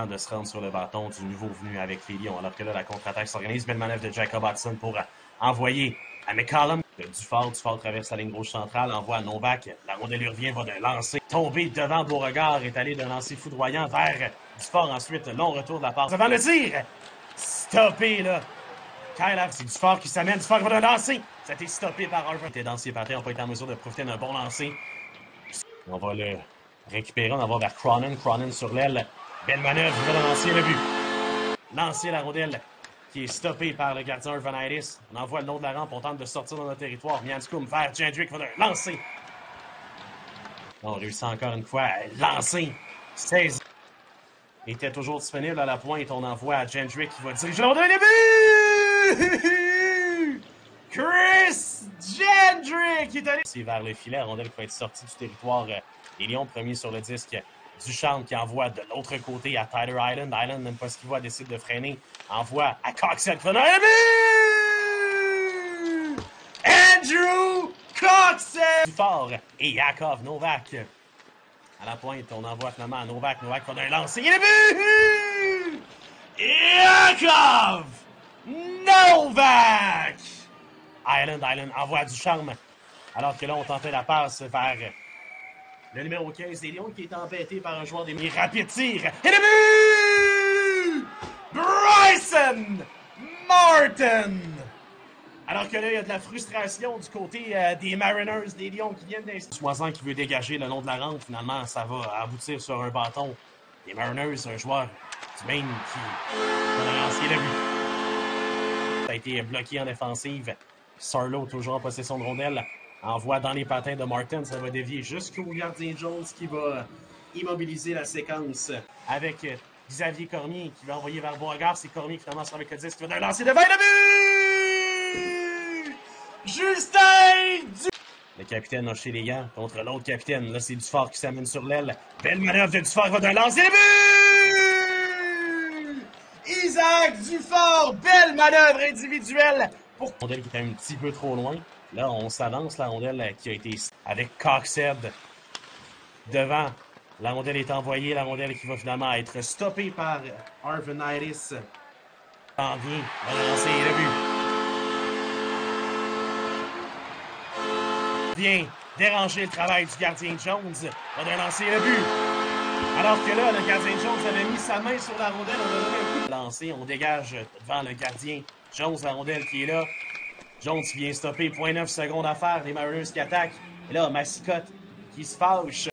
De se rendre sur le bâton du nouveau venu avec les Lions. Alors que là, la contre-attaque s'organise. Belle manœuvre de Jacob Hudson pour envoyer à McCollum. Dufort traverse la ligne rouge centrale, envoie à Novak. La rondelle lui revient, va de lancer. Tomber devant Beauregard, est allé d'un lancer foudroyant vers Dufort. Ensuite, long retour de la passe. Devant le tir! Stoppé, là! Kyle, c'est Dufort qui s'amène. Dufort va de lancer. Ça a été stoppé par Harvard. Il était dans ses patins, n'a pas été en mesure de profiter d'un bon lancer. On va le récupérer. On va voir vers Cronin. Cronin sur l'aile. Belle manœuvre, il va lancer le but. Lancer la rondelle qui est stoppée par le gardien Urvanitis. On envoie le long de la rampe, on tente de sortir dans notre territoire. Mianscum vers Jendrick, va lancer. On réussit encore une fois à lancer. 16. Il était toujours disponible à la pointe. On envoie à Jendrick qui va diriger la rondelle. Le but! Chris Jendrick est allé. C'est vers le filet. La rondelle qui va être sortie du territoire des Lions. Premier sur le disque. Duchamp qui envoie de l'autre côté à Tyler Island. Island n'aime pas ce qu'il voit, décide de freiner. Envoie à Coxell. Andrew Coxell! Fort. Et Yakov Novak. À la pointe, on envoie finalement à Novak. Novak va d'un lancer. Et le but! Yakov Novak! Island envoie Duchamp. Alors que là, on tentait la passe vers le numéro 15 des Lions qui est embêté par un joueur des Lions. Rapide tir. Et le but! Bryson Martin! Alors que là, il y a de la frustration du côté des Mariners, des Lions qui viennent d'inscrire. Soisan qui veut dégager le long de la rampe. Finalement, ça va aboutir sur un bâton. Les Mariners, un joueur du Maine qui va lancer le but. Ça a été bloqué en défensive. Sarlo, toujours en possession de rondelle. Envoie dans les patins de Martin, ça va dévier jusqu'au gardien Jones qui va immobiliser la séquence avec Xavier Cormier qui va envoyer vers Beauregard. C'est Cormier qui finalement sera avec le 10 qui va lancer devant le but! Justin Du... Le capitaine a chez les gants contre l'autre capitaine. Là, c'est Dufort qui s'amène sur l'aile. Belle manœuvre de Dufort, il va d'un lancer le but! Isaac Dufort, belle manœuvre individuelle. La rondelle qui était un petit peu trop loin. Là, on s'avance. La rondelle qui a été avec Coxhead devant. La rondelle est envoyée. La rondelle qui va finalement être stoppée par Arvanitis. En vient. Va lancer le but. Vient déranger le travail du gardien Jones. Va lancer le but. Alors que là, le gardien Jones avait mis sa main sur la rondelle. On a donné un coup de lancer. On dégage devant le gardien Jones. La rondelle qui est là. Jones vient stopper, 0.9 secondes à faire, les Mariners qui attaquent. Et là, Massicotte qui se fâche.